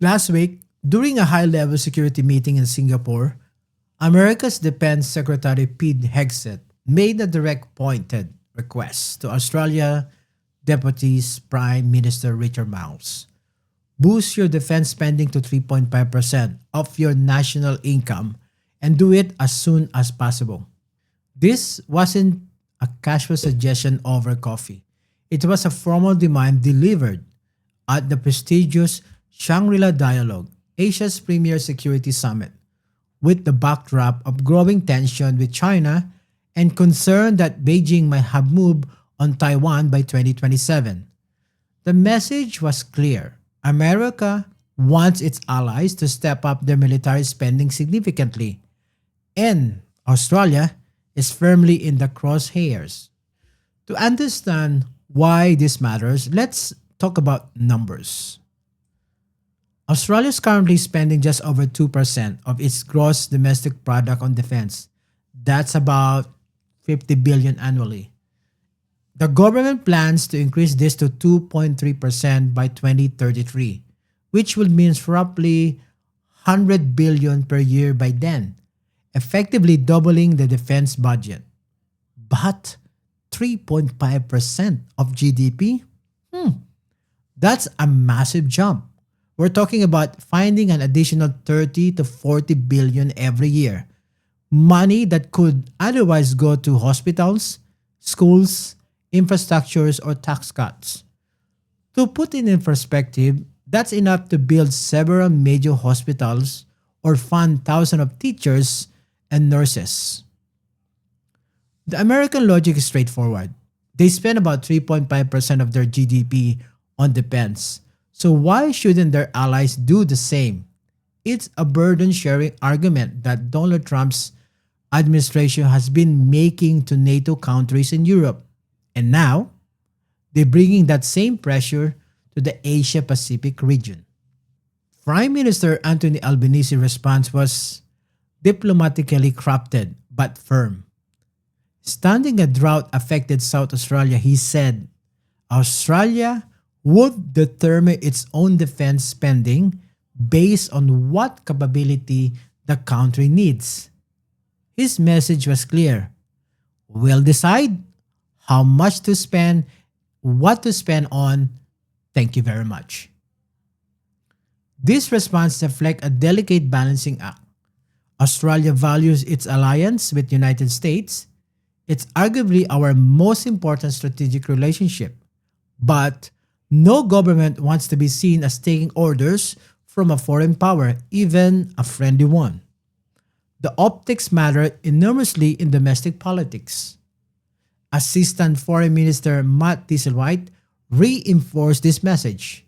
Last week, during a high level security meeting in Singapore, America's Defense Secretary Pete Hegseth made a direct pointed request to Australia Deputy Prime Minister Richard Marles. Boost your defense spending to 3.5% of your national income and do it as soon as possible. This wasn't a casual suggestion over coffee. It was a formal demand delivered at the prestigious Shangri-La Dialogue, Asia's premier security summit, with the backdrop of growing tension with China and concern that Beijing might have moved on Taiwan by 2027. The message was clear. America wants its allies to step up their military spending significantly, and Australia is firmly in the crosshairs. To understand why this matters, let's talk about numbers. Australia is currently spending just over 2% of its gross domestic product on defense. That's about 50 billion annually. The government plans to increase this to 2.3% by 2033, which will mean roughly 100 billion per year by then, effectively doubling the defense budget. But 3.5% of GDP? That's a massive jump. We're talking about finding an additional 30 to 40 billion every year. Money that could otherwise go to hospitals, schools, infrastructures, or tax cuts. To put it in perspective, that's enough to build several major hospitals or fund thousands of teachers and nurses. The American logic is straightforward. They spend about 3.5% of their GDP on defense. So why shouldn't their allies do the same? It's a burden sharing argument that Donald Trump's administration has been making to NATO countries in Europe. And now, they're bringing that same pressure to the Asia Pacific region. Prime Minister Anthony Albanese's response was diplomatically crafted but firm. Standing a drought affected South Australia, he said, Australia would determine its own defense spending based on what capability the country needs. His message was clear. We'll decide how much to spend, what to spend on. Thank you very much. This response reflects a delicate balancing act. Australia values its alliance with the United States. It's arguably our most important strategic relationship. But no government wants to be seen as taking orders from a foreign power, even a friendly one. The optics matter enormously in domestic politics. Assistant Foreign Minister Matt Thistlethwaite reinforced this message,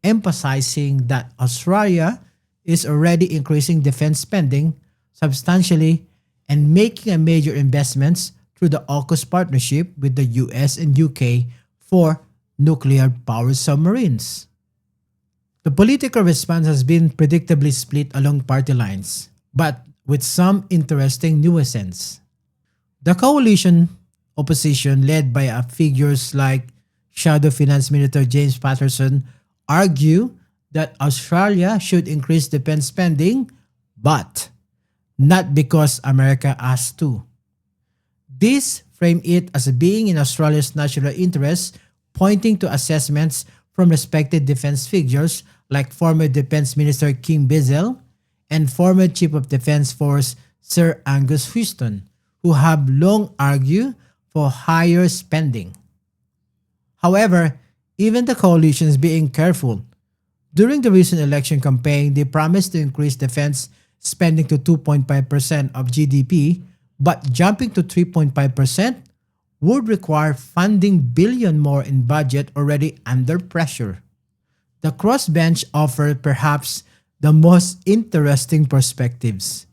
emphasizing that Australia is already increasing defense spending substantially and making a major investments through the AUKUS partnership with the US and UK for nuclear-powered submarines. The political response has been predictably split along party lines, but with some interesting nuances. The coalition opposition, led by figures like Shadow Finance Minister James Patterson, argue that Australia should increase defense spending, but not because America asked to. This frame it as being in Australia's national interest, pointing to assessments from respected defense figures like former Defense Minister Kim Bizzell and former Chief of Defense Force Sir Angus Houston, who have long argued for higher spending. However, even the coalition is being careful. During the recent election campaign, they promised to increase defense spending to 2.5% of GDP, but jumping to 3.5% would require funding billion more in budget already under pressure. The crossbench offered perhaps the most interesting perspectives.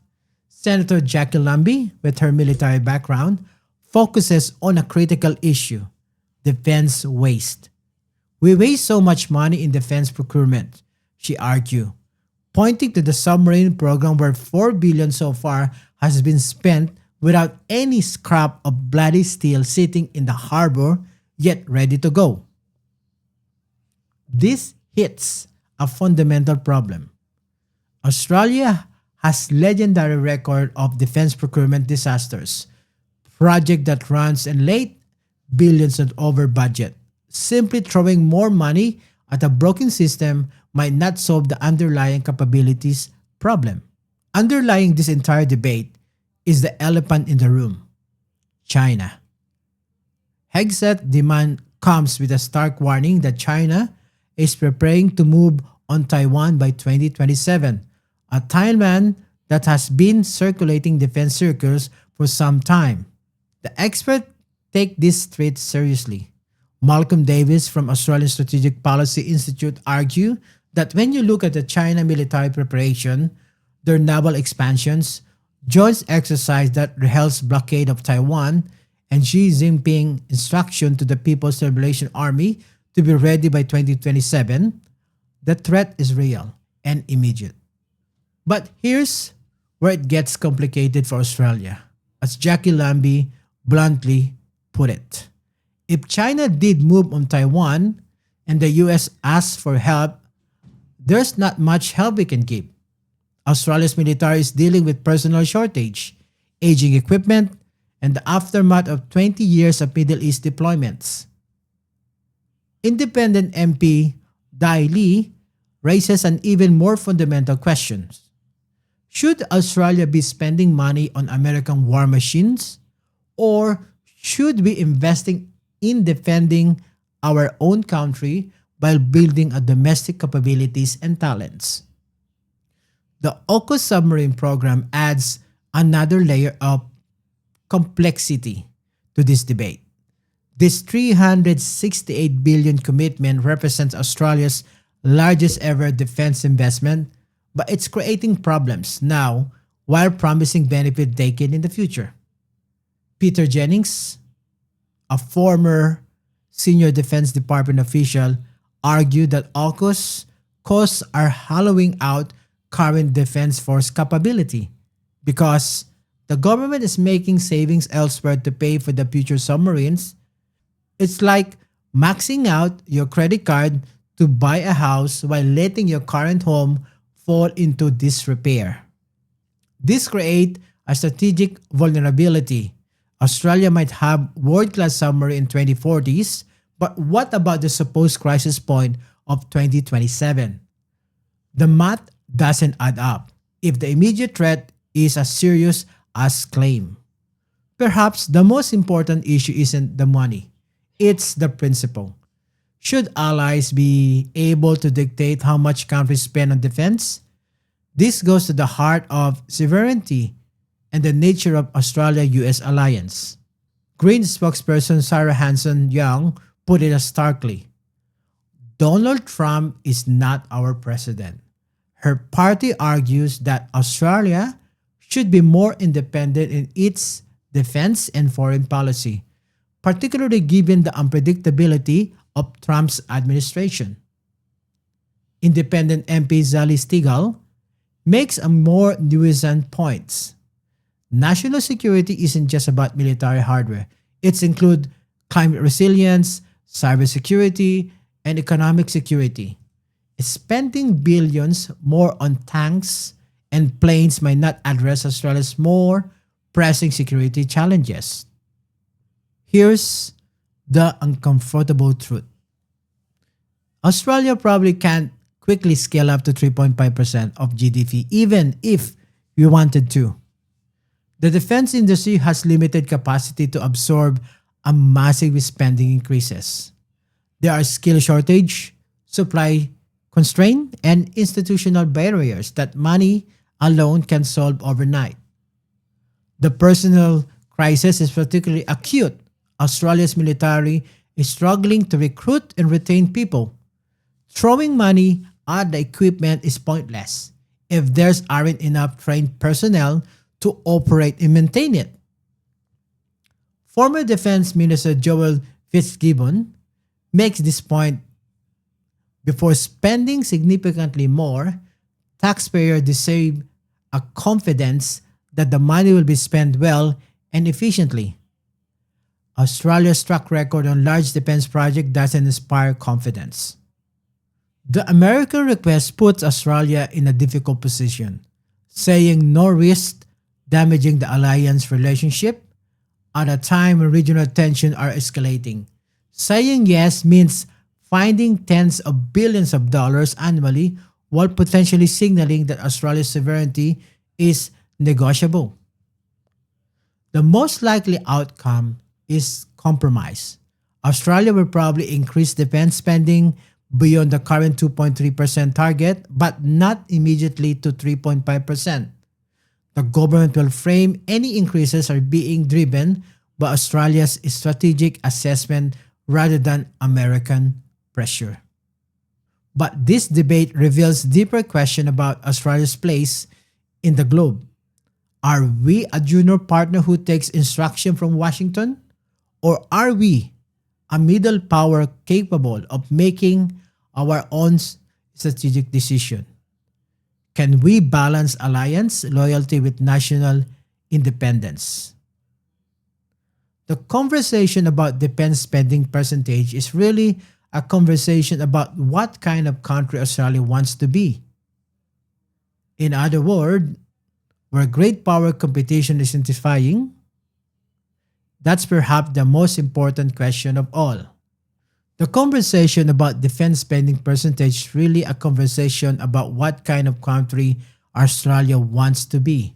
Senator Jackie Lambie, with her military background, focuses on a critical issue: defense waste. We waste so much money in defense procurement, she argued, pointing to the submarine program where 4 billion so far has been spent without any scrap of bloody steel sitting in the harbor yet ready to go. This hits a fundamental problem. Australia has legendary record of defense procurement disasters, project that runs and late billions and over budget. Simply throwing more money at a broken system might not solve the underlying capabilities problem. Underlying this entire debate is the elephant in the room, China. Hegseth demand comes with a stark warning that China is preparing to move on Taiwan by 2027, a timeline that has been circulating defense circles for some time. The experts take this threat seriously. Malcolm Davis from Australian Strategic Policy Institute argue that when you look at the China military preparation, their naval expansions, joint exercise that rehearses blockade of Taiwan, and Xi Jinping instruction to the People's Liberation Army to be ready by 2027, the threat is real and immediate. But here's where it gets complicated for Australia, as Jackie Lambie bluntly put it. If China did move on Taiwan and the US asks for help, there's not much help we can give. Australia's military is dealing with personnel shortage, aging equipment, and the aftermath of 20 years of Middle East deployments. Independent MP Dai Li raises an even more fundamental question. Should Australia be spending money on American war machines, or should we be investing in defending our own country while building a domestic capabilities and talents? The AUKUS submarine program adds another layer of complexity to this debate. This 368 billion commitment represents Australia's largest ever defense investment, but it's creating problems now while promising benefit decade in the future. Peter Jennings, a former senior Defense Department official, argued that AUKUS costs are hollowing out current defense force capability because the government is making savings elsewhere to pay for the future submarines. It's like maxing out your credit card to buy a house while letting your current home fall into disrepair. This creates a strategic vulnerability. Australia might have world-class submarine in 2040s, but what about the supposed crisis point of 2027? The math doesn't add up if the immediate threat is as serious as claim. Perhaps the most important issue isn't the money, it's the principle. Should allies be able to dictate how much countries spend on defense? This goes to the heart of sovereignty and the nature of Australia-US alliance. Green spokesperson Sarah Hanson Young put it as starkly. Donald Trump is not our president. Her party argues that Australia should be more independent in its defense and foreign policy, particularly given the unpredictability of Trump's administration. Independent MP Zali Steagall makes a more nuanced point. National security isn't just about military hardware. It includes climate resilience, cybersecurity, and economic security. Spending billions more on tanks and planes might not address Australia's more pressing security challenges. Here's the uncomfortable truth. Australia probably can't quickly scale up to 3.5% of GDP even if we wanted to. The defense industry has limited capacity to absorb a massive spending increases. There are skill shortage, supply constraint, and institutional barriers that money alone can solve overnight. The personal crisis is particularly acute. Australia's military is struggling to recruit and retain people. Throwing money at the equipment is pointless if there aren't enough trained personnel to operate and maintain it. Former Defense Minister Joel Fitzgibbon makes this point. Before spending significantly more, taxpayers deserve a confidence that the money will be spent well and efficiently. Australia's track record on large defense projects doesn't inspire confidence. The American request puts Australia in a difficult position, saying no risk damaging the alliance relationship at a time when regional tensions are escalating. Saying yes means finding tens of billions of dollars annually while potentially signaling that Australia's sovereignty is negotiable. The most likely outcome is compromise. Australia will probably increase defense spending beyond the current 2.3% target, but not immediately to 3.5%. The government will frame any increases are being driven by Australia's strategic assessment rather than American pressure. But this debate reveals deeper question about Australia's place in the globe. Are we a junior partner who takes instruction from Washington? Or are we a middle power capable of making our own strategic decision? Can we balance alliance loyalty with national independence? The conversation about defense spending percentage is really a conversation about what kind of country Australia wants to be. In other words, where great power competition is intensifying, that's perhaps the most important question of all. The conversation about defense spending percentage is really a conversation about what kind of country Australia wants to be.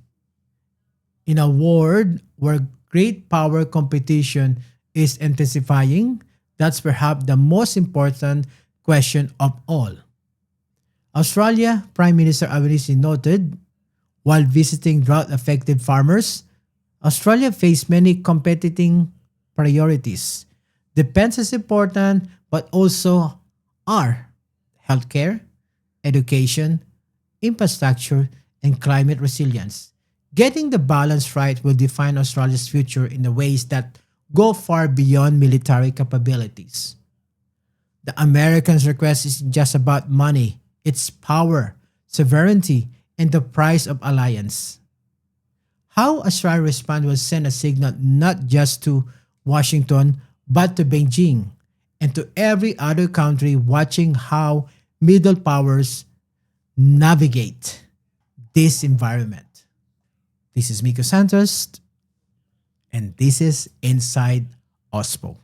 In a world where great power competition is intensifying, that's perhaps the most important question of all. Australia Prime Minister Albanese noted while visiting drought affected farmers, Australia faced many competing priorities. Defense is important, but also are healthcare, education, infrastructure, and climate resilience. Getting the balance right will define Australia's future in the ways that go far beyond military capabilities. The Americans' request isn't just about money, it's power, sovereignty, and the price of alliance. How Australia respond will send a signal not just to Washington but to Beijing and to every other country watching how middle powers navigate this environment. This is Miko Santos, and this is Inside OSPO.